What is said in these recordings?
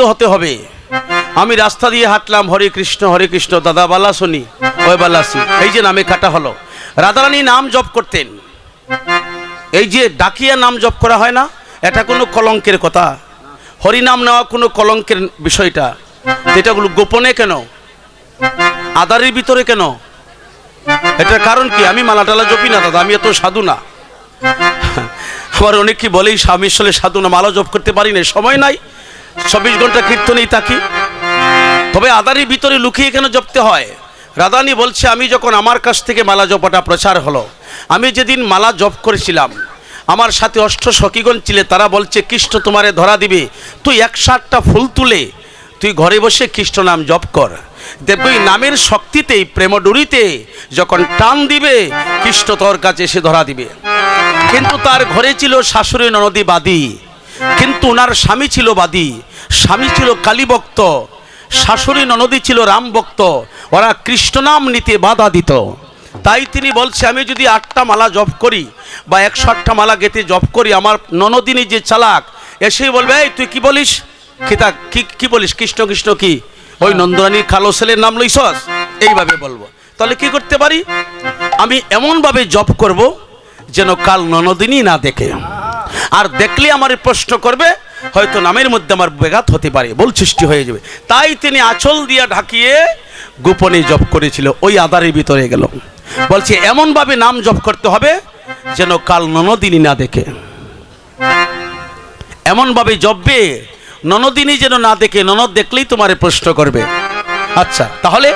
হতে হবে। আমি রাস্তা দিয়ে হাঁটলাম, হরে কৃষ্ণ দাদা বালা শুনি ওই বালাসি, এই যে নামে কাটা হলো। রাধারানী নাম জপ করতেন, এই যে ডাকিয়া নাম জপ করা হয় না, এটা কোনো কলঙ্কের কথা? হরিনাম নেওয়া কোনো কলঙ্কের বিষয়টা? এটাগুলো গোপনে কেন, আদারের ভিতরে কেন? এটার কারণ কি? আমি মালাটালা জপি না দাদা, আমি এত সাধু না। আবার অনেক কি বলেই স্বামী আসলে সাধু না, মালা জপ করতে পারি না, সময় নাই, 24 ঘন্টা কীর্তনেই থাকি। তবে আদারের ভিতরে লুকিয়ে কেন জপতে হয়? রাধারানী বলছে, আমি যখন আমার কাছ থেকে মালা জপটা প্রচার হলো, আমি যেদিন মালা জপ করেছিলাম, আমার সাথে অষ্ট সখীগণ ছিলে, তারা বলছে কৃষ্ণ তোমারে ধরা দিবে, তুই 160টা ফুল তুলে তুই ঘরে বসে কৃষ্ণ নাম জপ কর, দেখবি নামের শক্তিতেই প্রেমডুরিতে যখন টান দিবে কৃষ্ণ তোর কাছে এসে ধরা দিবে। কিন্তু তার ঘরে ছিল শাশুড়ি ননদী বাদী, কিন্তু ওনার স্বামী ছিল বাদী, স্বামী ছিল কালী ভক্ত, শাশুড়ি ননদী ছিল রাম ভক্ত, ওরা কৃষ্ণ নাম নিতে বাধা দিত। তাই তিনি বলছে, আমি যদি 8টা মালা জপ করি বা 108টা মালা গেতে জপ করি, আমার ননদিনী যে চালাক এসেই বলবে, এই তুই কি বলিস, কি বলিস, কৃষ্ণ কৃষ্ণ কি ওই নন্দরানীর কালো ছেলের নাম লইছস, এইভাবে বলবো। তাহলে কি করতে পারি? আমি এমনভাবে জপ করব যেন কাল ননদিনী না দেখে, আর দেখলে আমার প্রশ্ন করবে, হয়তো নামের মধ্যে আমার ব্যাঘাত হতে পারে, বল সৃষ্টি হয়ে যাবে। তাই তিনি আঁচল দিয়া ঢাকিয়ে গোপনে জপ করেছিল, ওই আদারের ভিতরে গেল। বলছে এমনভাবে নাম জপ করতে হবে যেন কাল ননদিনী না দেখে, এমনভাবে জপবে ননদিনী যেন না দেখে, ননদ দেখলেই তোমারে প্রশ্ন করবে। আচ্ছা, তাহলে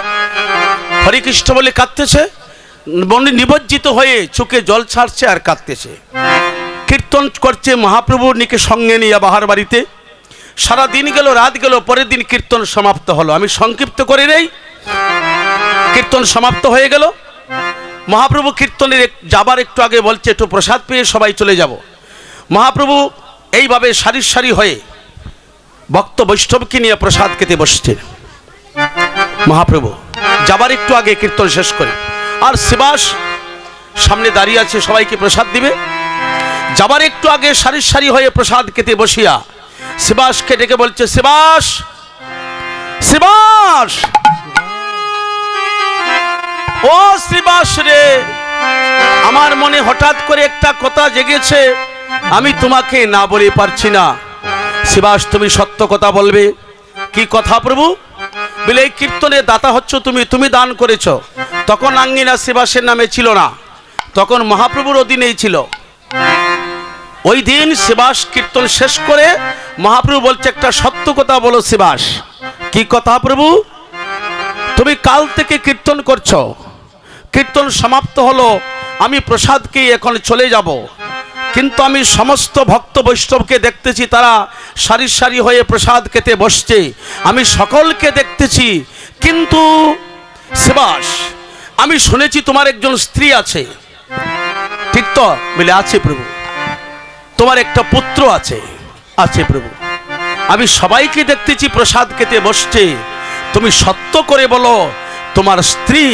হরে কৃষ্ণ বলে কাঁদতেছে, মনে নিবজ্জিত হয়ে চোখে জল ছাড়ছে আর কাঁদতেছে, কীর্তন করছে মহাপ্রভু নিকে সঙ্গে নিয়ে বাহার বাড়িতে। সারা দিন গেল, রাত গেল, পরের দিন কীর্তন সমাপ্ত হলো। আমি সংক্ষিপ্ত করে নেই, কীর্তন সমাপ্ত হয়ে গেল। মহাপ্রভু কীর্তনের যাবার একটু আগে বলছে, একটু প্রসাদ পেয়ে সবাই চলে যাব। মহাপ্রভু এইভাবে সারি সারি হয়ে ভক্ত বৈষ্ণবকে নিয়ে প্রসাদ খেতে বসছে। মহাপ্রভু যাবার একটু আগে কীর্তন শেষ করে, আর শিবাস সামনে দাঁড়িয়ে আছে, সবাইকে প্রসাদ দিবে। যাবার একটু আগে সারি সারি হয়ে প্রসাদ খেতে বসিয়া শিবাসকে ডেকে বলছে, শিবাস শিবাস, ও শিবাস রে, আমার মনে হঠাৎ করে একটা কথা জেগেছে, আমি তোমাকে না বলে পারছি না। শিবাস, তুমি সত্য কথা বলবে। কি কথা প্রভু? বলে, এই কীর্তনে দাতা হচ্ছ তুমি, তুমি দান করেছ। তখন আঙ্গিনা শিবাসের নামে ছিল না, তখন মহাপ্রভুর অধীনেই ছিল। ওই দিন শিবাস কীর্তন শেষ করে মহাপ্রভু বলছে, একটা সত্য কথা বলো শিবাস। কি কথা প্রভু? তুমি কাল থেকে কীর্তন করছো, কীর্তন সমাপ্ত হলো, আমি প্রসাদকে এখন চলে যাব, কিন্তু আমি সমস্ত ভক্ত বৈষ্ণবকে দেখতেছি, তারা সারি সারি হয়ে প্রসাদ খেতে বসছে, আমি সকলকে দেখতেছি। কিন্তু শিবাস, আমি শুনেছি তোমার একজন স্ত্রী আছে, ঠিক তো? বলে, আছে প্রভু। তোমার একটা পুত্র আছে? আছে প্রভু। আমি সবাইকে দেখতেছি প্রসাদ খেতে বসছে, তুমি সত্য করে বলো, তোমার স্ত্রী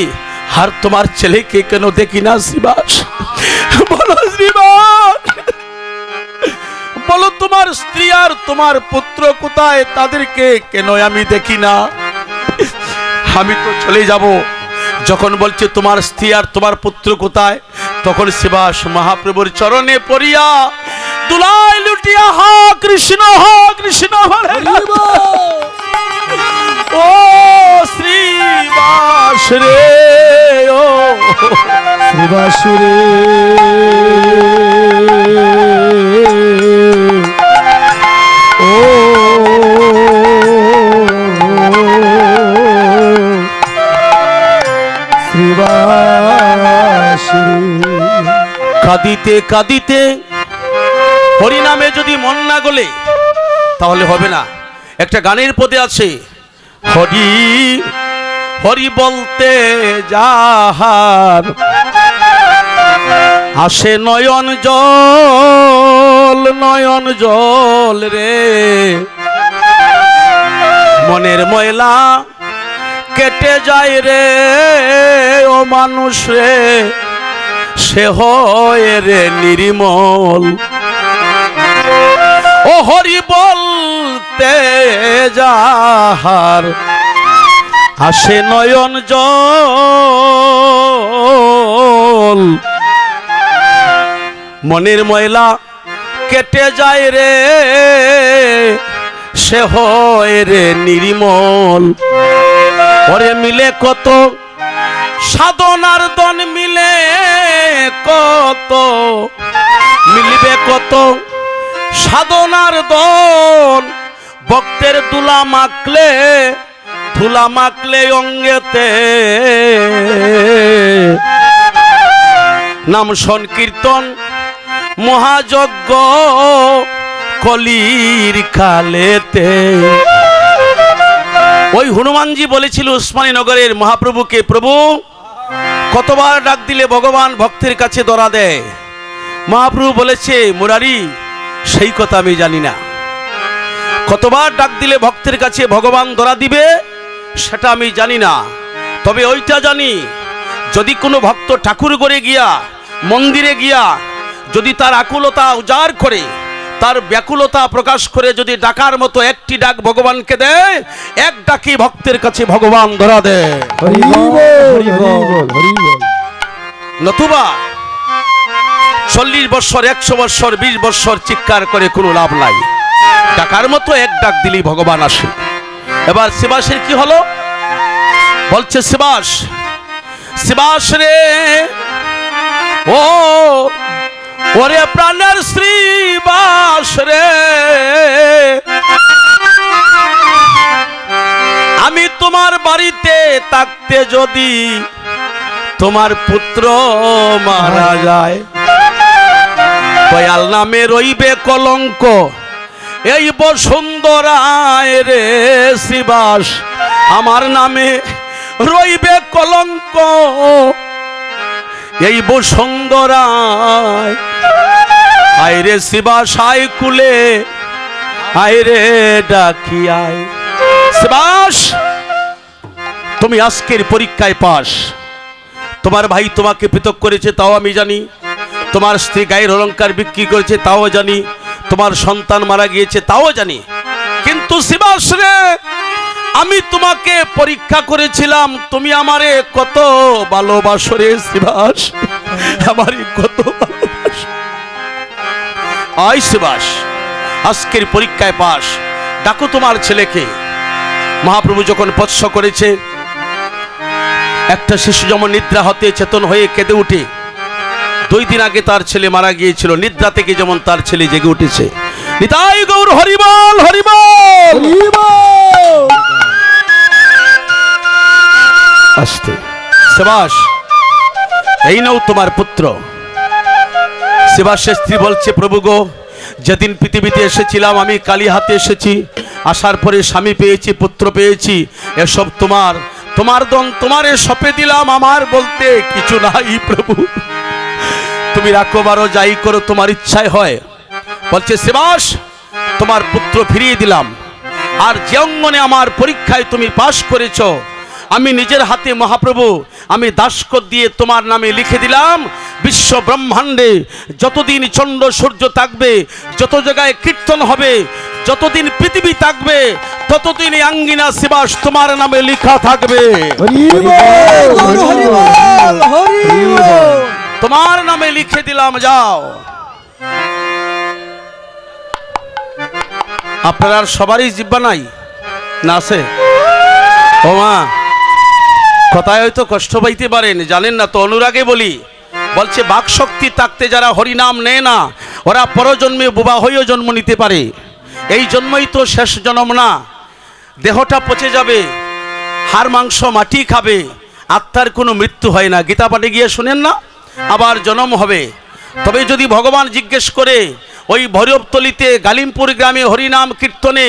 আর তোমার ছেলেকে কেন দেখি না শিবাস? বলো শিবাস, বলো তোমার স্ত্রী আর তোমার পুত্র কোথায়, তাদেরকে কেন আমি দেখি না? আমি তো চলে যাব। যখন বলছে তোমার স্ত্রী আর তোমার পুত্র কোথায়, তখন শিবাস মহাপ্রভুর চরণে পড়িয়া দুলাই লুটিয়া হা কৃষ্ণ বলে, ও শ্রীবাস রে, ও শ্রীবাস রে, ও শ্রীবাস রে। কাঁদিতে কাঁদিতে হরিনামে যদি মন না গলে তাহলে হবে না। একটা গানের পদে আছে, হরি হরি বলতে যাহার আসে নয়ন জল রে, মনের ময়লা কেটে যায় রে, ও মানুষ রে, সে হয় রে নির্মল। ও হরি বলতে যাহার আসে নয়ন জল, মনের ময়লা কেটে যায় রে, সে হয় রে নির্মল। ওরে মিলে কত সাধনার দন, মিলে কত, মিলবে কত সাধনার দন, ভক্তের ধুলা মাখলে অঙ্গেতে, নাম সংকীর্তন মহাযজ্ঞ কলির কালেতে। ওই হনুমানজি বলেছিল উসমানী নগরের মহাপ্রভুকে, প্রভু কতবার ডাক দিলে ভগবান ভক্তের কাছে ধরা দেয়? মহাপ্রভু বলেছে, মুরারি সেই কথা আমি জানি না। কতবার ডাক দিলে ভক্তের কাছে ভগবান ধরা দিবে সেটা আমি জানি না, তবে ওইটা জানি, যদি কোনো ভক্ত ঠাকুর ঘরে গিয়া, মন্দিরে গিয়া যদি তার আকুলতা উজাড় করে, তার ব্যাকুলতা প্রকাশ করে যদি ডাকার মতো একটি ডাক ভগবানকে দেয়, এক ডাকি ভক্তের কাছে ভগবান ধরা দেয়। হরি বল, হরি বল, হরি বল। নতুবা 40 বৎসর, 100 বৎসর, 20 বৎসর চিৎকার করে কোনো লাভ নাই। ডাকার মতো এক ডাক দিলেই ভগবান আসে। এবার শিবাসের কি হলো? বলছে শিবাস, শিবাস রে, ও ওরে প্রাণের শ্রীবাস রে, আমি তোমার বাড়িতে থাকতে যদি তোমার পুত্র মারা যায়, দয়াল নামে রইবে কলঙ্ক এই বসুন্ধরায় রে শিবাস, আমার নামে রইবে কলঙ্ক এই বসুন্ধরায়। আইরে শিবাস আয় কুলে, আইরে ডাকি আয়। শিবাস, তুমি আজকের পরীক্ষায় পাস। তোমার ভাই তোমাকে পৃথক করেছে তাও আমি জানি, তোমার স্ত্রী গায়ের অলংকার বিক্রি করেছে তাও জানি, তোমার সন্তান মারা গিয়েছে তাও জানি, কিন্তু শিবাস রে, আমি তোমাকে পরীক্ষা করেছিলাম, তুমি আমারে কত ভালোবাসো রে শিবাস, আমারে কত ভালোবাসো। আয় শিবাস, আজকের পরীক্ষায় পাস, ডাকো তোমার ছেলেকে। মহাপ্রভু যখন পৎস করেছে, একটা শিশু যেমন নিদ্রা হতে চেতন হয়ে কেঁদে উঠে, 2 দিন আগে তার ছেলে মারা গিয়েছিল, নিদ্রা থেকে যেমন তার ছেলে জেগে উঠেছে। নিতাই গৌর হরিবল, হরিবল, হরিবল। আস্তে। শিবাস, এই নাও তোমার পুত্র। শিবাসের স্ত্রী বলছে, প্রভু গো, যেদিন পৃথিবীতে এসেছিলাম আমি কালী হাতে এসেছি, আসার পরে স্বামী পেয়েছি, পুত্র পেয়েছি, এসব তোমার, তোমার দন তোমারে সঁপে দিলাম, আমার বলতে কিছু নাই প্রভু, তুমি রাখো বারো, যাই করো তোমার ইচ্ছায় হয়। বলছে শিবাস, তোমার পুত্র ফিরিয়ে দিলাম, আর যে অঙ্গনে আমার পরীক্ষায় তুমি পাশ করেছো, আমি নিজের হাতে মহাপ্রভু আমি দাসখত দিয়ে তোমার নামে লিখে দিলাম, বিশ্ব ব্রহ্মাণ্ডে যতদিন চন্দ্র সূর্য থাকবে, যত জায়গায় কীর্তন হবে, যতদিন পৃথিবী থাকবে, ততদিন আঙ্গিনা শিবাস তোমার নামে লেখা থাকবে। তোমার নামে লিখে দিলাম, যাও। আপনার সবারই জিব্বা নাই না আছে? ও মা, কথায় হয়তো কষ্ট পাইতে পারেন, জানেন না তো, অনুরাগে বলি। বলছে বাক শক্তি থাকতে যারা হরিনাম নেয় না, ওরা পরজন্মে বোবা হয়েও জন্ম নিতে পারে। এই জন্মই তো শেষ জন্ম না, দেহটা পচে যাবে, হাড় মাংস মাটি খাবে, আত্মার কোনো মৃত্যু হয় না। গীতা পাঠে গিয়ে শুনেন না, আবার জন্ম হবে। তবে যদি ভগবান জিজ্ঞেস করে, ওই ভৈরবতলিতে গালিমপুর গ্রামে হরিনাম কীর্তনে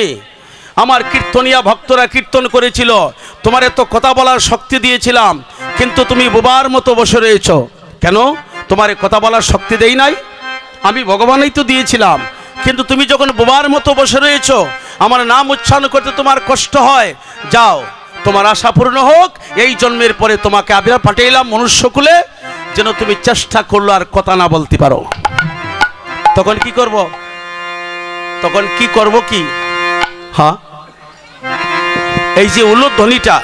আমার কীর্তনিয়া ভক্তরা কীর্তন করেছিল, তোমার এত কথা বলার শক্তি দিয়েছিলাম, কিন্তু তুমি বোবার মতো বসে রয়েছ কেন? তোমার কথা বলার শক্তি দেই নাই? আমি ভগবানই তো দিয়েছিলাম, কিন্তু তুমি যখন বোবার মতো বসে রয়েছ, আমার নাম উচ্চারণ করতে তোমার কষ্ট হয়, যাও, তোমার আশা পূর্ণ হোক। এই জন্মের পরে তোমাকে আবির পাঠাইলাম মনুষ্যকুলে, যেন তুমি চেষ্টা করলো আর কথা না বলতে পারো। তখন কি করব? তখন কি করব কি? হ্যাঁ, এই যে উলুধ্বনিটা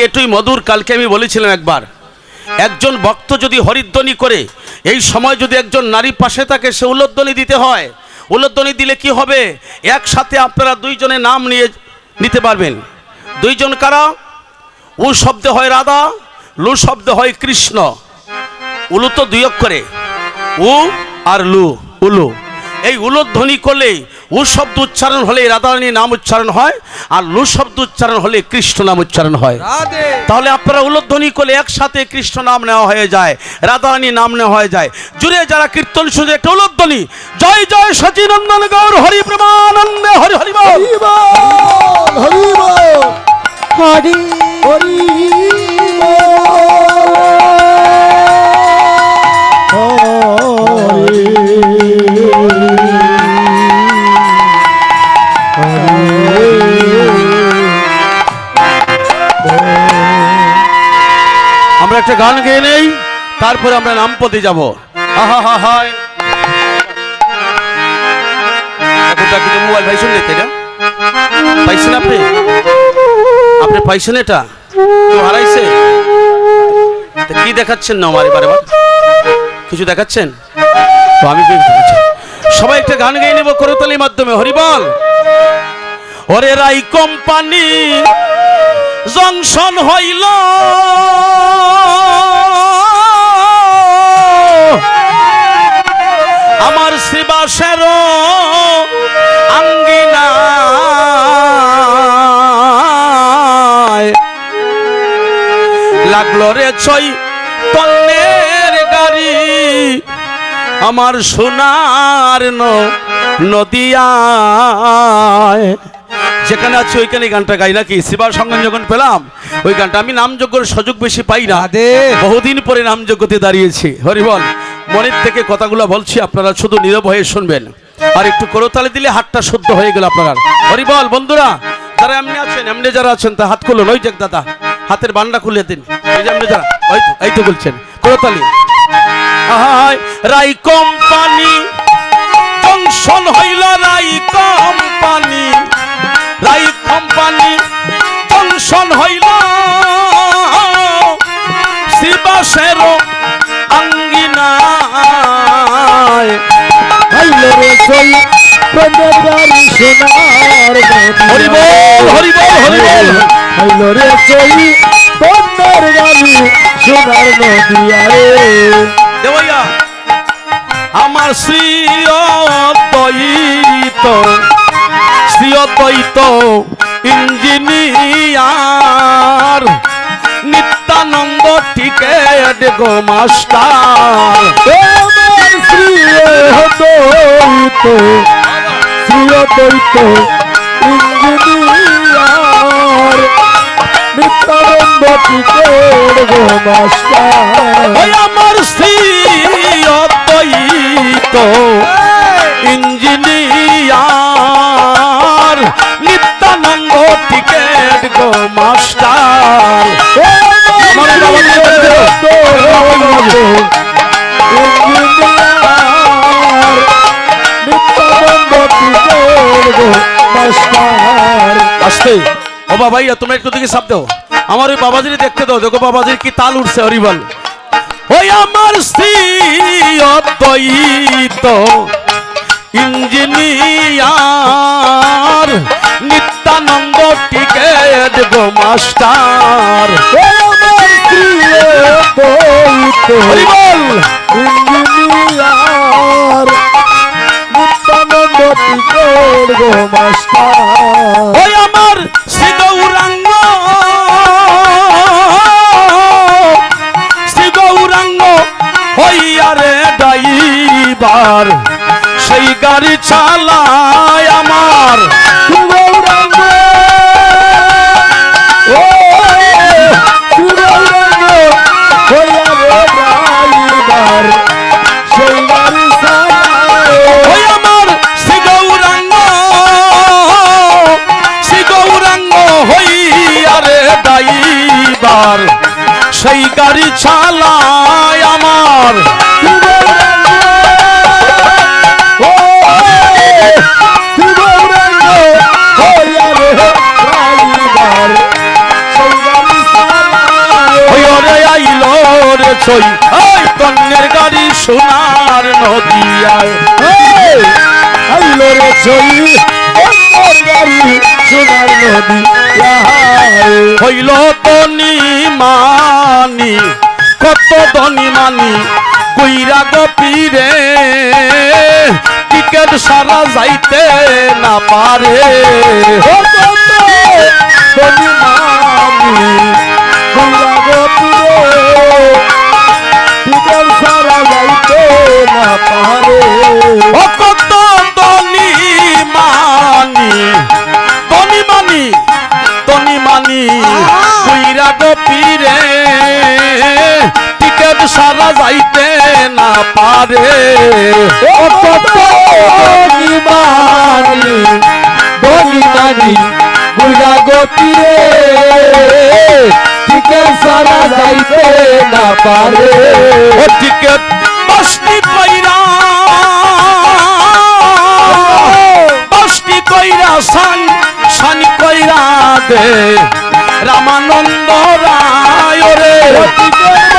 এটুই মধুর। কালকে আমি বলেছিলাম একবার, একজন ভক্ত যদি হরিধ্বনি করে, এই সময় যদি একজন নারী পাশে থাকে, সে উলুধ্বনি দিতে হয়। উলুধ্বনি দিলে কি হবে? একসাথে আপনারা দুইজনে নাম নিতে পারবেন। দুইজন কারা? উ শব্দে হয় রাধা, লু শব্দে হয় কৃষ্ণ। উলু তো দুই অক্ষরে, উ আর লু, উলু। এই উলুধ্বনি করলে উ শব্দ উচ্চারণ হলে রাধারানী নাম উচ্চারণ হয়, আর লু শব্দ উচ্চারণ হলে কৃষ্ণ নাম উচ্চারণ হয়। তাহলে আপনারা উলুধ্বনি করলে একসাথে কৃষ্ণ নাম নেওয়া হয়ে যায়, রাধারানী নাম নেওয়া হয়ে যায়। জুড়ে যারা কীর্তন শুনে একটা উলুধ্বনি, জয় জয় সচিনন্দন গৌর হরি প্রেমানন্দে হরি হরি বল, হরি বল, হরি বল, হরি হরি আমরা একটা গান গেয়ে নেই, তারপরে আমরা নাম পদে যাব। আহা হা হায়, কিন্তু মোবাইল পাইছেন না? এটা পাইছেন আপনি? আপনি পাইছেন? এটা কেউ হারাইছে? কি দেখাচ্ছেন না আমার এবারে? কিছু দেখাচ্ছেন তো? আমি সবাই একটা গান গেয়ে নেব করতালির মাধ্যমে। হরিবল। ওরে রাই কোম্পানি জংশন হইল, আমার শ্রীবাসের আঙ্গিনা লাগলো রে ছয় তন্নের গাড়ি, আমার সোনার নদিয়ায়। যেখানে আছে ওইখানে গানটা গাই নাকি? শিবার সঙ্গে যখন পেলাম ওই গানটা, আমি নামযজ্ঞের সুযোগ বেশি পাই না, বহুদিন পরে নামযজ্ঞতে দাঁড়িয়েছি। হরিবল। মনের থেকে কথাগুলো বলছি, আপনারা শুধু নীরব হয়ে শুনবেন, আর একটু করতালি দিলে হাতটা শুদ্ধ হয়ে গেল আপনার। হরিবল। বন্ধুরা যারা এমনি আছেন, এমনি যারা আছেন তা হাত খুলুন। ওই যে দাদা হাতের বান্ডা খুলে দিন। এই যে এমনি যারা, এই তো বলছেন করতালি। রাই কোম্পানি জংশন হইল, রাই কোম্পানি, রাই কোম্পানি জংশন হইল, শিবাসের আঙ্গিনায় হাইলো রে চল প্রেমের গাড়ি সোনার হরি বল, হরি বল, হরি বল। হাইলো রে চল প্রেমের গাড়ি সোনার নদিয়া রে। দেবইয়া আমার শ্রীয়দ্বৈত ইঞ্জিনিয়ার নিত্যানন্দ টিকেট গো মাস্টার। আমার শ্রীয়দ্বৈত ইঞ্জিনিয়ার নিত্যানন্দ টিকেট গো মাস্টার। ওই আমার শ্রীয়দ্বৈত ইঞ্জিনিয়ার নিত্যানন্দ টিকেট গো মাস্টার। আসতে ও বাবাইয়া, তোমরা একটু দিকে চাপ দাও, আমার ওই বাবাজির দেখতে দাও। দেখো বাবাজির কি তাল উঠছে। হরিবল। ওই আমার শ্রীয়দ্বৈত ইঞ্জিনিয়ার নিত্যানন্দ টিকেট গো মাস্টার। হরিবল। ইঞ্জিনিয়ার নিত্যানন্দ টিকেট গো মাস্টার। ওই আমার শ্রী গৌরাঙ্গ, শ্রী গৌরাঙ্গ হইয়া রে ড্রাইভার, সেই গাড়ি চালায় আমার গৌরাঙ্গ, ও গৌরাঙ্গ হইয়া রে ড্রাইভার, সেই গাড়ি চালায়। ওই আমার শ্রী গৌরাঙ্গ, শ্রী গৌরাঙ্গ হইয়া রে ড্রাইভার, সেই গাড়ি চালায় আমার। ও সই অন্যের গাড়ি সোনার নদী হইল ধনী মানি কত ধনী মানি কইরা গপিরে টিকেট সারা যাইতে না পারে ধনী মানি কইরা গপিরে টিকেট সারা যাইতে না পারে ও কত ধনী মানি ধনী মানি ধনী মানি কইরা গপিরে টিকেট সারা যাইতে না পারে ও কত ধনী মানি কইরা গপিরে টিকেট সারা যাইতে না পারে ও টিকেট বস্তি কইরা সানি কইরা দে রামানন্দ রায় রে টিকেট